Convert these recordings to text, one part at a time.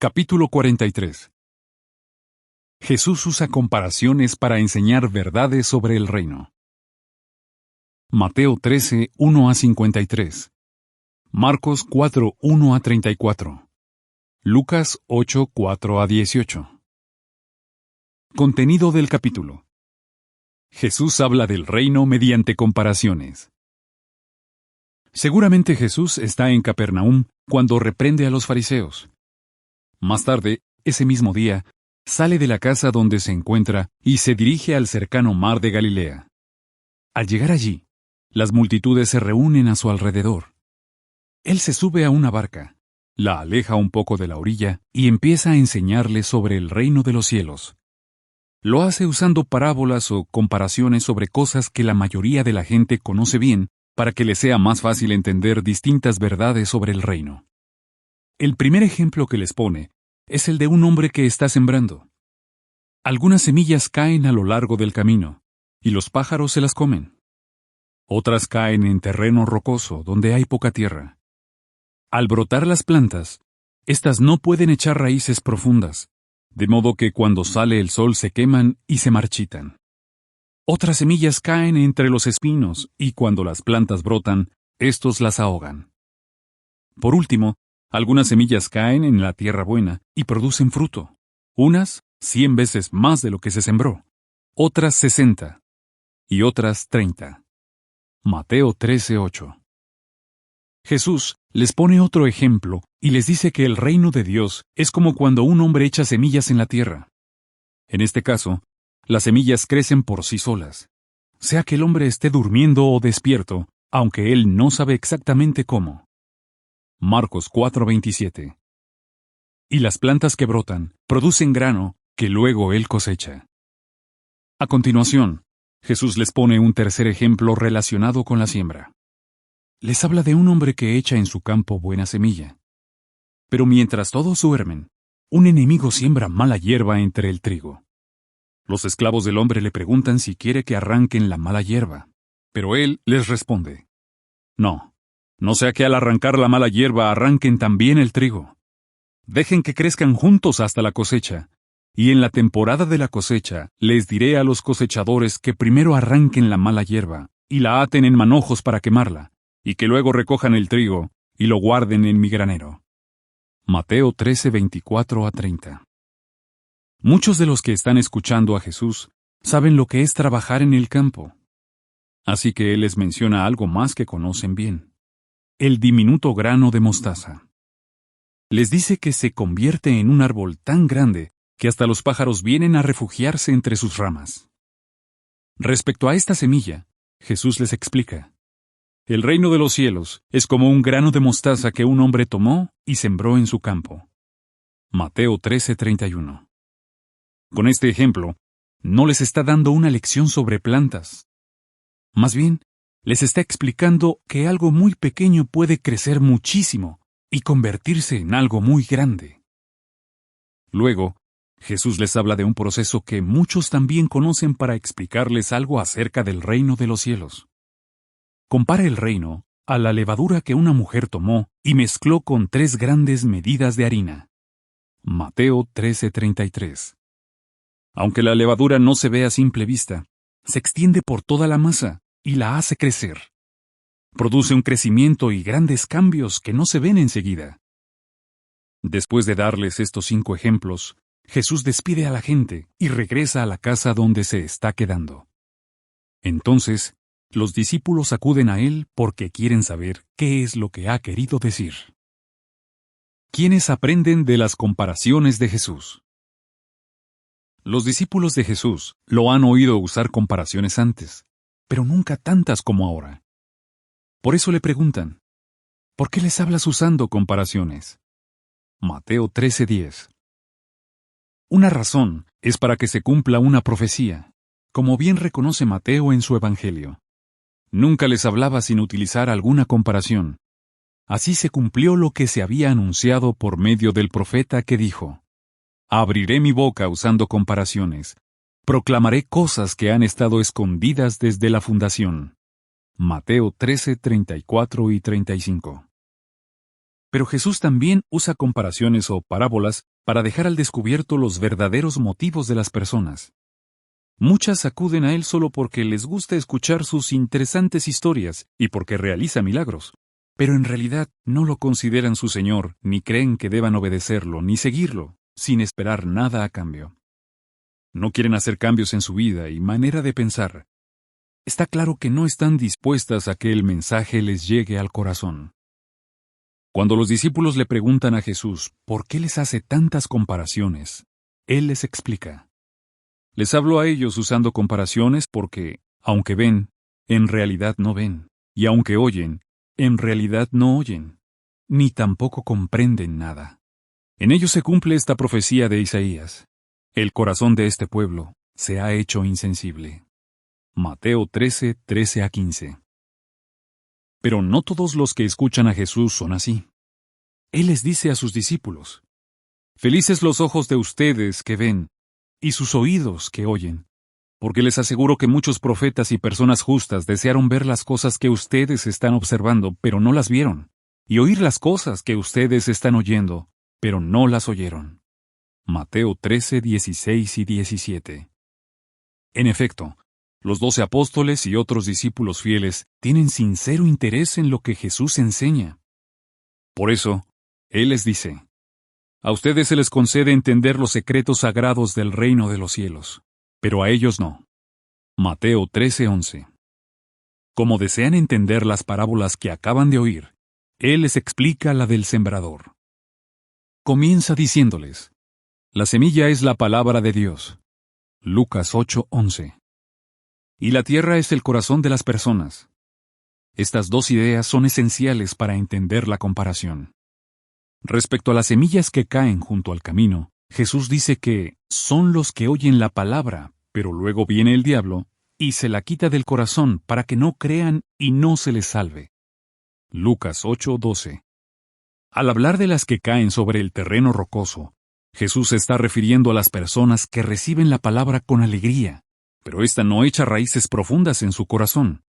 Capítulo 43. Jesús usa comparaciones para enseñar verdades sobre el reino. Mateo 13, 1 a 53. Marcos 4, 1 a 34. Lucas 8, 4 a 18. Contenido del capítulo. Jesús habla del reino mediante comparaciones. Seguramente Jesús está en Capernaum cuando reprende a los fariseos. Más tarde, ese mismo día, sale de la casa donde se encuentra y se dirige al cercano mar de Galilea. Al llegar allí, las multitudes se reúnen a su alrededor. Él se sube a una barca, la aleja un poco de la orilla y empieza a enseñarles sobre el reino de los cielos. Lo hace usando parábolas o comparaciones sobre cosas que la mayoría de la gente conoce bien para que les sea más fácil entender distintas verdades sobre el reino. El primer ejemplo que les pone es el de un hombre que está sembrando. Algunas semillas caen a lo largo del camino, y los pájaros se las comen. Otras caen en terreno rocoso, donde hay poca tierra. Al brotar las plantas, éstas no pueden echar raíces profundas, de modo que cuando sale el sol se queman y se marchitan. Otras semillas caen entre los espinos, y cuando las plantas brotan, éstos las ahogan. Por último, algunas semillas caen en la tierra buena y producen fruto. Unas 100 veces más de lo que se sembró, otras 60 y otras 30. Mateo 13:8. Jesús les pone otro ejemplo y les dice que el reino de Dios es como cuando un hombre echa semillas en la tierra. En este caso, las semillas crecen por sí solas, sea que el hombre esté durmiendo o despierto, aunque él no sabe exactamente cómo. Marcos 4:27. Y las plantas que brotan producen grano que luego él cosecha. A continuación, Jesús les pone un tercer ejemplo relacionado con la siembra. Les habla de un hombre que echa en su campo buena semilla. Pero mientras todos duermen, un enemigo siembra mala hierba entre el trigo. Los esclavos del hombre le preguntan si quiere que arranquen la mala hierba, pero él les responde: No sea que al arrancar la mala hierba arranquen también el trigo. Dejen que crezcan juntos hasta la cosecha, y en la temporada de la cosecha les diré a los cosechadores que primero arranquen la mala hierba, y la aten en manojos para quemarla, y que luego recojan el trigo, y lo guarden en mi granero. Mateo 13, 24 a 30. Muchos de los que están escuchando a Jesús saben lo que es trabajar en el campo. Así que Él les menciona algo más que conocen bien: el diminuto grano de mostaza. Les dice que se convierte en un árbol tan grande que hasta los pájaros vienen a refugiarse entre sus ramas. Respecto a esta semilla, Jesús les explica: el reino de los cielos es como un grano de mostaza que un hombre tomó y sembró en su campo. Mateo 13:31. Con este ejemplo, no les está dando una lección sobre plantas. Más bien, les está explicando que algo muy pequeño puede crecer muchísimo y convertirse en algo muy grande. Luego, Jesús les habla de un proceso que muchos también conocen para explicarles algo acerca del reino de los cielos. Compara el reino a la levadura que una mujer tomó y mezcló con 3 grandes medidas de harina. Mateo 13:33. Aunque la levadura no se ve a simple vista, se extiende por toda la masa y la hace crecer. Produce un crecimiento y grandes cambios que no se ven enseguida. Después de darles estos 5 ejemplos, Jesús despide a la gente y regresa a la casa donde se está quedando. Entonces, los discípulos acuden a él porque quieren saber qué es lo que ha querido decir. ¿Quiénes aprenden de las comparaciones de Jesús? Los discípulos de Jesús lo han oído usar comparaciones antes, pero nunca tantas como ahora. Por eso le preguntan: ¿por qué les hablas usando comparaciones? Mateo 13:10. Una razón es para que se cumpla una profecía, como bien reconoce Mateo en su Evangelio. Nunca les hablaba sin utilizar alguna comparación. Así se cumplió lo que se había anunciado por medio del profeta que dijo: abriré mi boca usando comparaciones. Proclamaré cosas que han estado escondidas desde la fundación. Mateo 13, 34 y 35. Pero Jesús también usa comparaciones o parábolas para dejar al descubierto los verdaderos motivos de las personas. Muchas acuden a él solo porque les gusta escuchar sus interesantes historias y porque realiza milagros, pero en realidad no lo consideran su Señor, ni creen que deban obedecerlo, ni seguirlo, sin esperar nada a cambio. No quieren hacer cambios en su vida y manera de pensar. Está claro que no están dispuestas a que el mensaje les llegue al corazón. Cuando los discípulos le preguntan a Jesús por qué les hace tantas comparaciones, Él les explica. Les hablo a ellos usando comparaciones porque, aunque ven, en realidad no ven, y aunque oyen, en realidad no oyen, ni tampoco comprenden nada. En ellos se cumple esta profecía de Isaías. El corazón de este pueblo se ha hecho insensible. Mateo 13, 13 a 15. Pero no todos los que escuchan a Jesús son así. Él les dice a sus discípulos: Felices los ojos de ustedes que ven, y sus oídos que oyen, porque les aseguro que muchos profetas y personas justas desearon ver las cosas que ustedes están observando, pero no las vieron, y oír las cosas que ustedes están oyendo, pero no las oyeron. Mateo 13, 16 y 17. En efecto, los 12 apóstoles y otros discípulos fieles tienen sincero interés en lo que Jesús enseña. Por eso, Él les dice: a ustedes se les concede entender los secretos sagrados del reino de los cielos, pero a ellos no. Mateo 13, 11. Como desean entender las parábolas que acaban de oír, Él les explica la del sembrador. Comienza diciéndoles: la semilla es la palabra de Dios. Lucas 8, 11. Y la tierra es el corazón de las personas. Estas dos ideas son esenciales para entender la comparación. Respecto a las semillas que caen junto al camino, Jesús dice que son los que oyen la palabra, pero luego viene el diablo y se la quita del corazón para que no crean y no se les salve. Lucas 8, 12. Al hablar de las que caen sobre el terreno rocoso, Jesús se está refiriendo a las personas que reciben la palabra con alegría, pero ésta no echa raíces profundas en su corazón.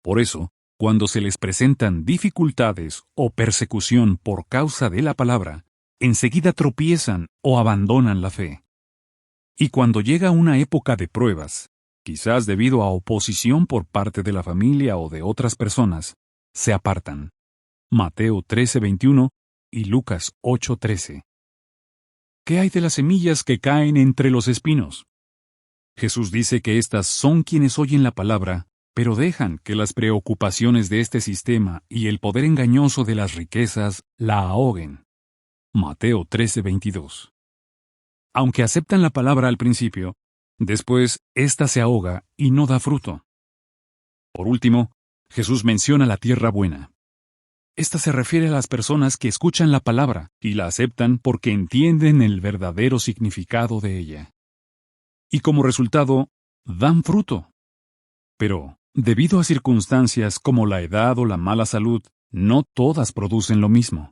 Por eso, cuando se les presentan dificultades o persecución por causa de la palabra, enseguida tropiezan o abandonan la fe. Y cuando llega una época de pruebas, quizás debido a oposición por parte de la familia o de otras personas, se apartan. Mateo 13:21 y Lucas 8:13. ¿Qué hay de las semillas que caen entre los espinos? Jesús dice que éstas son quienes oyen la palabra, pero dejan que las preocupaciones de este sistema y el poder engañoso de las riquezas la ahoguen. Mateo 13:22. Aunque aceptan la palabra al principio, después ésta se ahoga y no da fruto. Por último, Jesús menciona la tierra buena. Esta se refiere a las personas que escuchan la palabra y la aceptan porque entienden el verdadero significado de ella. Y como resultado, dan fruto. Pero, debido a circunstancias como la edad o la mala salud, no todas producen lo mismo.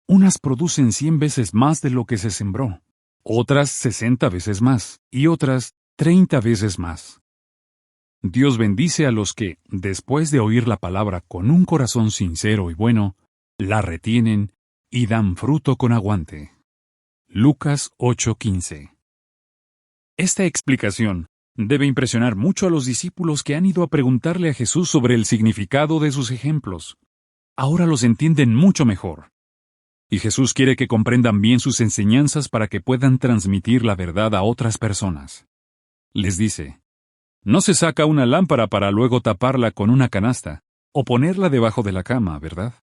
Unas producen 100 veces más de lo que se sembró, otras 60 veces más, y otras 30 veces más. Dios bendice a los que, después de oír la palabra con un corazón sincero y bueno, la retienen y dan fruto con aguante. Lucas 8:15. Esta explicación debe impresionar mucho a los discípulos que han ido a preguntarle a Jesús sobre el significado de sus ejemplos. Ahora los entienden mucho mejor. Y Jesús quiere que comprendan bien sus enseñanzas para que puedan transmitir la verdad a otras personas. Les dice: no se saca una lámpara para luego taparla con una canasta, o ponerla debajo de la cama, ¿verdad?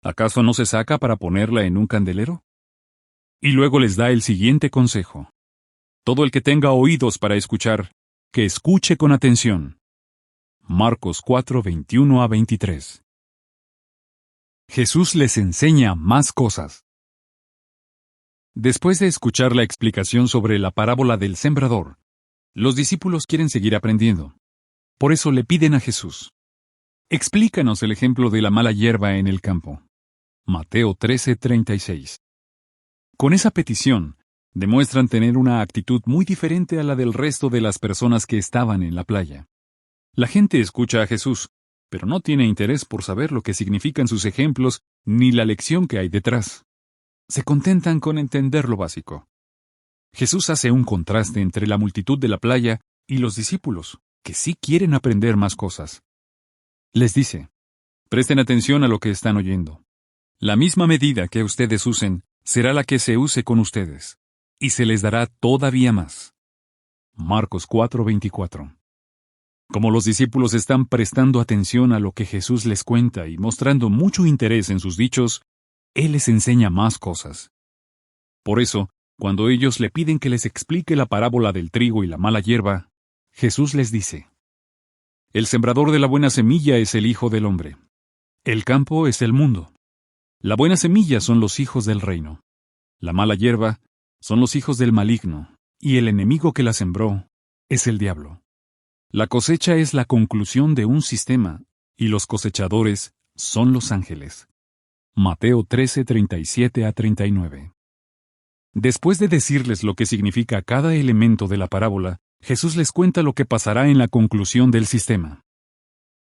¿Acaso no se saca para ponerla en un candelero? Y luego les da el siguiente consejo: todo el que tenga oídos para escuchar, que escuche con atención. Marcos 4, 21 a 23. Jesús les enseña más cosas. Después de escuchar la explicación sobre la parábola del sembrador, los discípulos quieren seguir aprendiendo. Por eso le piden a Jesús: explícanos el ejemplo de la mala hierba en el campo. Mateo 13:36. Con esa petición, demuestran tener una actitud muy diferente a la del resto de las personas que estaban en la playa. La gente escucha a Jesús, pero no tiene interés por saber lo que significan sus ejemplos ni la lección que hay detrás. se contentan con entender lo básico. Jesús hace un contraste entre la multitud de la playa y los discípulos, que sí quieren aprender más cosas. Les dice: presten atención a lo que están oyendo. La misma medida que ustedes usen será la que se use con ustedes, y se les dará todavía más. Marcos 4:24. Como los discípulos están prestando atención a lo que Jesús les cuenta y mostrando mucho interés en sus dichos, Él les enseña más cosas. Por eso, cuando ellos le piden que les explique la parábola del trigo y la mala hierba, Jesús les dice: el sembrador de la buena semilla es el Hijo del Hombre. El campo es el mundo. La buena semilla son los hijos del reino. La mala hierba son los hijos del maligno, y el enemigo que la sembró es el diablo. La cosecha es la conclusión de un sistema, y los cosechadores son los ángeles. Mateo 13:37-39. Después de decirles lo que significa cada elemento de la parábola, Jesús les cuenta lo que pasará en la conclusión del sistema.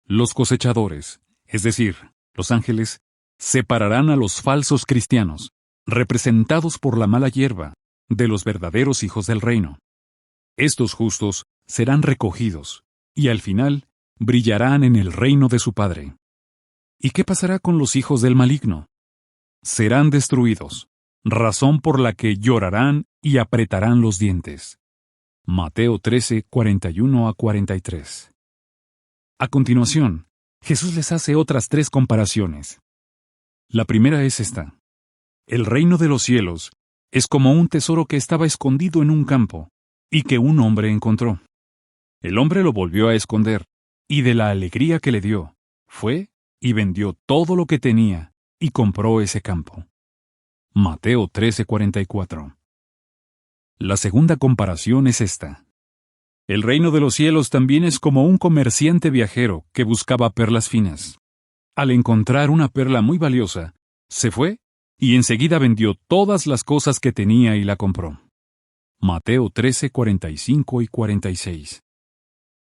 Los cosechadores, es decir, los ángeles, separarán a los falsos cristianos, representados por la mala hierba, de los verdaderos hijos del reino. Estos justos serán recogidos, y al final brillarán en el reino de su Padre. ¿Y qué pasará con los hijos del maligno? Serán destruidos, razón por la que llorarán y apretarán los dientes. Mateo 13:41-43. A continuación, Jesús les hace otras 3 comparaciones. La primera es esta: el reino de los cielos es como un tesoro que estaba escondido en un campo, y que un hombre encontró. El hombre lo volvió a esconder, y de la alegría que le dio, fue y vendió todo lo que tenía, y compró ese campo. Mateo 13:44. La segunda comparación es esta: el reino de los cielos también es como un comerciante viajero que buscaba perlas finas. Al encontrar una perla muy valiosa, se fue y enseguida vendió todas las cosas que tenía y la compró. Mateo 13:45-46.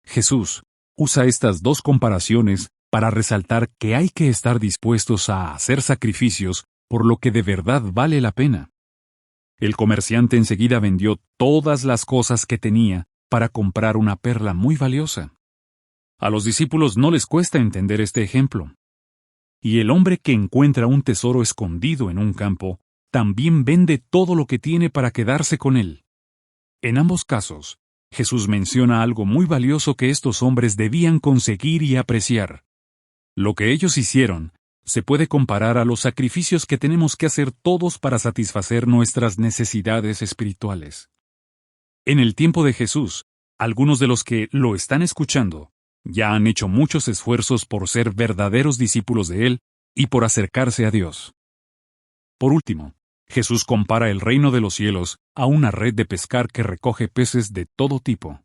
Jesús usa estas 2 comparaciones para resaltar que hay que estar dispuestos a hacer sacrificios por lo que de verdad vale la pena. El comerciante enseguida vendió todas las cosas que tenía para comprar una perla muy valiosa. A los discípulos no les cuesta entender este ejemplo. Y el hombre que encuentra un tesoro escondido en un campo, también vende todo lo que tiene para quedarse con él. En ambos casos, Jesús menciona algo muy valioso que estos hombres debían conseguir y apreciar. Lo que ellos hicieron se puede comparar a los sacrificios que tenemos que hacer todos para satisfacer nuestras necesidades espirituales. En el tiempo de Jesús, algunos de los que lo están escuchando ya han hecho muchos esfuerzos por ser verdaderos discípulos de Él y por acercarse a Dios. Por último, Jesús compara el reino de los cielos a una red de pescar que recoge peces de todo tipo.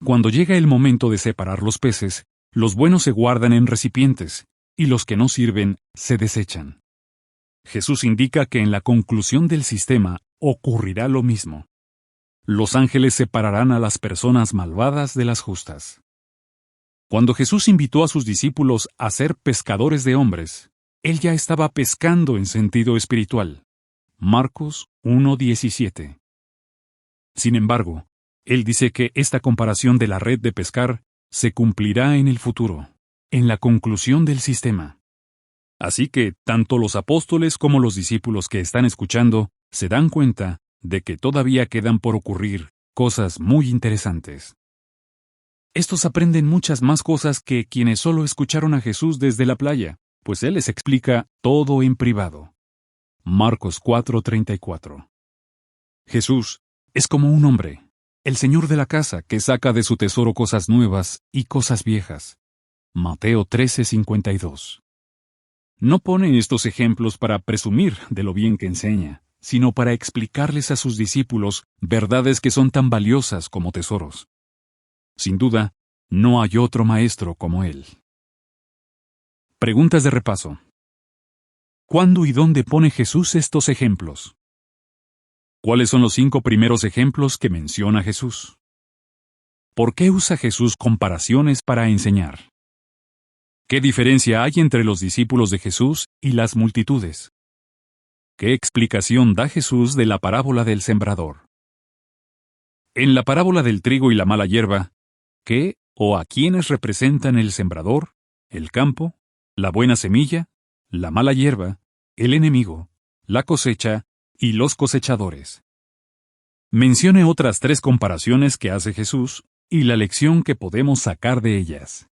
Cuando llega el momento de separar los peces, los buenos se guardan en recipientes, y los que no sirven se desechan. Jesús indica que en la conclusión del sistema ocurrirá lo mismo. Los ángeles separarán a las personas malvadas de las justas. Cuando Jesús invitó a sus discípulos a ser pescadores de hombres, Él ya estaba pescando en sentido espiritual. Marcos 1:17. Sin embargo, Él dice que esta comparación de la red de pescar se cumplirá en el futuro, en la conclusión del sistema. Así que tanto los apóstoles como los discípulos que están escuchando se dan cuenta de que todavía quedan por ocurrir cosas muy interesantes. Estos aprenden muchas más cosas que quienes solo escucharon a Jesús desde la playa, pues Él les explica todo en privado. Marcos 4:34. Jesús es como un hombre, el señor de la casa, que saca de su tesoro cosas nuevas y cosas viejas. Mateo 13:52. No pone estos ejemplos para presumir de lo bien que enseña, sino para explicarles a sus discípulos verdades que son tan valiosas como tesoros. Sin duda, no hay otro maestro como él. Preguntas de repaso. ¿Cuándo y dónde pone Jesús estos ejemplos? ¿Cuáles son los 5 primeros ejemplos que menciona Jesús? ¿Por qué usa Jesús comparaciones para enseñar? ¿Qué diferencia hay entre los discípulos de Jesús y las multitudes? ¿Qué explicación da Jesús de la parábola del sembrador? En la parábola del trigo y la mala hierba, ¿qué o a quiénes representan el sembrador, el campo, la buena semilla, la mala hierba, el enemigo, la cosecha y los cosechadores? Mencione otras 3 comparaciones que hace Jesús y la lección que podemos sacar de ellas.